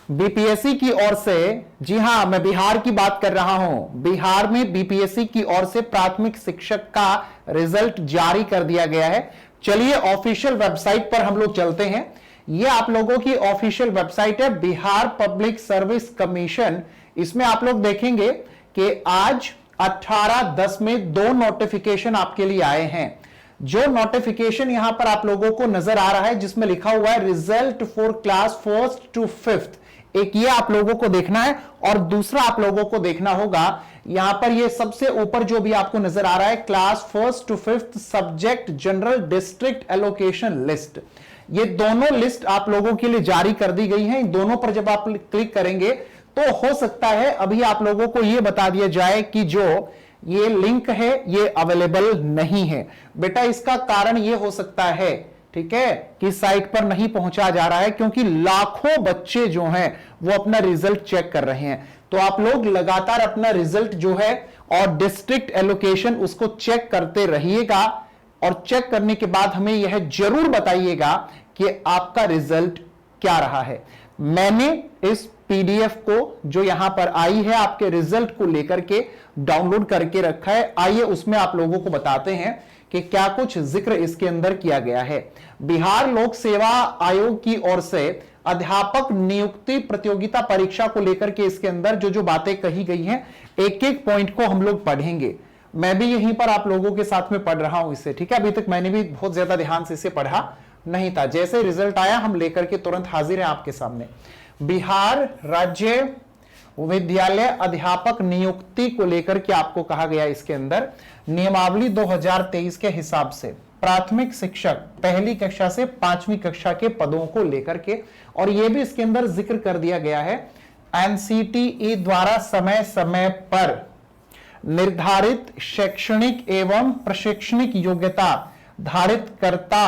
BPSC की ओर से, जी हां मैं बिहार की बात कर रहा हूं, बिहार में बीपीएससी की ओर से प्राथमिक शिक्षक का रिजल्ट जारी कर दिया गया है। चलिए ऑफिशियल वेबसाइट पर हम लोग चलते हैं। यह आप लोगों की ऑफिशियल वेबसाइट है बिहार पब्लिक सर्विस कमीशन। इसमें आप लोग देखेंगे कि आज 18/10 में 2 नोटिफिकेशन आपके लिए आए हैं। जो नोटिफिकेशन यहां पर आप लोगों को नजर आ रहा है जिसमें लिखा हुआ है result for class 1st to 5th, एक ये आप लोगों को देखना है और दूसरा आप लोगों को देखना होगा यहां पर ये सबसे ऊपर जो भी आपको नजर आ रहा है class 1st to 5th subject general district allocation list. ये दोनों लिस्ट आप लोगों के लिए जारी कर दी गई है। इन दोनों पर जब आप क्लिक करेंगे तो हो सकता है अभी आप लोगों को यह बता दिया जाए कि जो ये लिंक है ये अवेलेबल नहीं है। बेटा इसका कारण ये हो सकता है, ठीक है, कि साइट पर नहीं पहुंचा जा रहा है क्योंकि लाखों बच्चे जो हैं वो अपना रिजल्ट चेक कर रहे हैं। तो आप लोग लगातार अपना रिजल्ट जो है और डिस्ट्रिक्ट एलोकेशन उसको चेक करते रहिएगा और चेक करने के बाद हमें यह जरूर बताइएगा कि आपका रिजल्ट क्या रहा है। मैंने इस पीडीएफ को जो यहां पर आई है आपके रिजल्ट को लेकर के डाउनलोड करके रखा है। आइए उसमें आप लोगों को बताते हैं कि क्या कुछ जिक्र इसके अंदर किया गया है। बिहार लोक सेवा आयोग की ओर से अध्यापक नियुक्ति प्रतियोगिता परीक्षा को लेकर के इसके अंदर जो जो बातें कही गई हैं एक एक पॉइंट को हम लोग पढ़ेंगे। मैं भी यहीं पर आप लोगों के साथ में पढ़ रहा हूं इसे, ठीक है। अभी तक मैंने भी बहुत ज्यादा ध्यान से इसे पढ़ा नहीं था। जैसे रिजल्ट आया हम लेकर के तुरंत हाजिर हैं आपके सामने। बिहार राज्य विद्यालय अध्यापक नियुक्ति को लेकर के आपको कहा गया इसके अंदर नियमावली 2023 के हिसाब से प्राथमिक शिक्षक पहली कक्षा से 5वीं कक्षा के पदों को लेकर के, और यह भी इसके अंदर जिक्र कर दिया गया है एनसीटीई द्वारा समय समय पर निर्धारित शैक्षणिक एवं प्रशिक्षणिक योग्यता धारित करता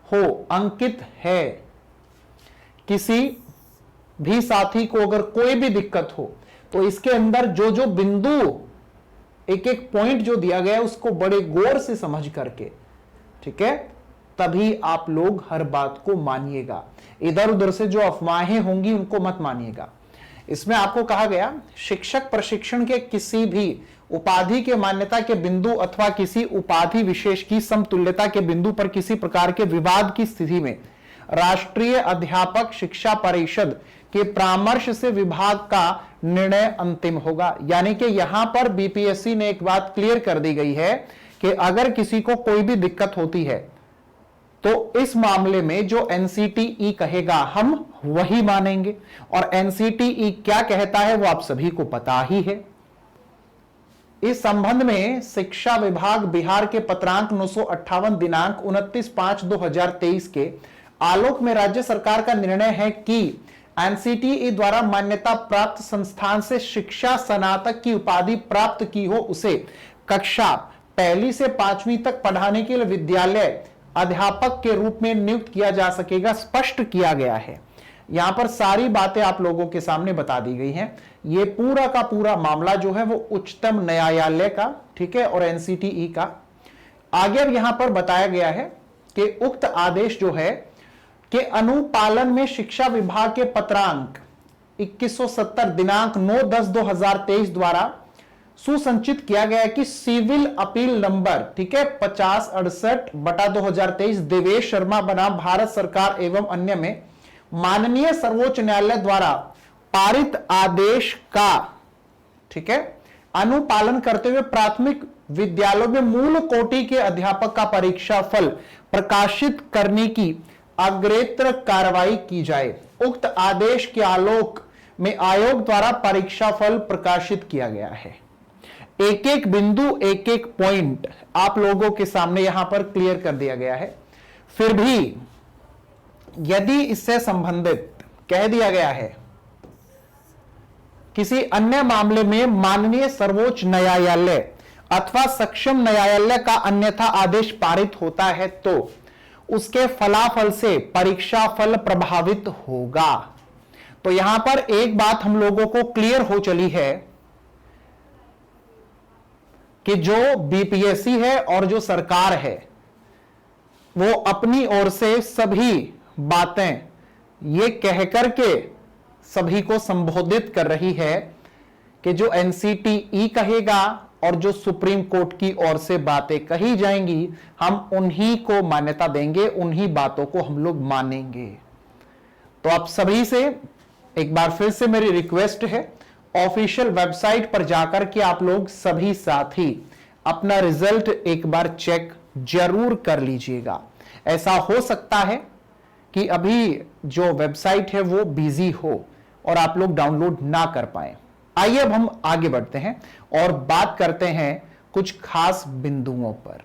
हो अंकित है। किसी भी साथी को अगर कोई भी दिक्कत हो तो इसके अंदर जो जो बिंदु एक एक पॉइंट जो दिया गया है उसको बड़े गौर से समझ करके, ठीक है, तभी आप लोग हर बात को मानिएगा। इधर उधर से जो अफवाहें होंगी उनको मत मानिएगा। इसमें आपको कहा गया शिक्षक प्रशिक्षण के किसी भी उपाधि के मान्यता के बिंदु अथवा किसी उपाधि विशेष की समतुल्यता के बिंदु पर किसी प्रकार के विवाद की स्थिति में राष्ट्रीय अध्यापक शिक्षा परिषद के परामर्श से विभाग का निर्णय अंतिम होगा। यानी कि यहां पर बीपीएससी ने एक बात क्लियर कर दी गई है कि अगर किसी को कोई भी दिक्कत होती है तो इस मामले में जो एनसीटीई कहेगा हम वही मानेंगे, और एनसीटीई क्या कहता है वो आप सभी को पता ही है। इस संबंध में शिक्षा विभाग बिहार के पत्रांक 958 दिनांक 29/5/2023 के आलोक में राज्य सरकार का निर्णय है कि एनसीटीई द्वारा मान्यता प्राप्त संस्थान से शिक्षा स्नातक की उपाधि प्राप्त की हो उसे कक्षा 1 से 5वीं तक पढ़ाने के लिए विद्यालय अध्यापक के रूप में नियुक्त किया जा सकेगा, स्पष्ट किया गया है। यहां पर सारी बातें आप लोगों के सामने बता दी गई हैं। ये पूरा का पूरा मामला जो है वो उच्चतम न्यायालय का, ठीक है, और एनसीटीई का। आगे अब यहां पर बताया गया है कि उक्त आदेश जो है के अनुपालन में शिक्षा विभाग के पत्रांक 2170 दिनांक 9/10/2023 द्वारा सुसंचित किया गया है कि सिविल अपील नंबर, ठीक है, 5068/2023 देवेश शर्मा बनाम भारत सरकार एवं अन्य में माननीय सर्वोच्च न्यायालय द्वारा पारित आदेश का, ठीक है, अनुपालन करते हुए प्राथमिक विद्यालयों में मूल कोटि के अध्यापक का परीक्षा फल प्रकाशित करने की अग्रेतर कार्रवाई की जाए। उक्त आदेश के आलोक में आयोग द्वारा परीक्षा फल प्रकाशित किया गया है। एक एक बिंदु एक एक पॉइंट आप लोगों के सामने यहां पर क्लियर कर दिया गया है। फिर भी यदि इससे संबंधित कह दिया गया है किसी अन्य मामले में माननीय सर्वोच्च न्यायालय अथवा सक्षम न्यायालय का अन्यथा आदेश पारित होता है तो उसके फलाफल से परीक्षा फल प्रभावित होगा। तो यहां पर एक बात हम लोगों को क्लियर हो चली है कि जो बीपीएससी है और जो सरकार है वो अपनी ओर से सभी बातें ये कह करके सभी को संबोधित कर रही है कि जो एनसीटीई कहेगा और जो सुप्रीम कोर्ट की ओर से बातें कही जाएंगी, हम उन्हीं को मान्यता देंगे, उन्हीं बातों को हम लोग मानेंगे। तो आप सभी से एक बार फिर से मेरी रिक्वेस्ट है, ऑफिशियल वेबसाइट पर जाकर के आप लोग सभी साथी अपना रिजल्ट एक बार चेक जरूर कर लीजिएगा। ऐसा हो सकता है कि अभी जो वेबसाइट है वो बिजी हो और आप लोग डाउनलोड ना कर पाए। आइए अब हम आगे बढ़ते हैं और बात करते हैं कुछ खास बिंदुओं पर।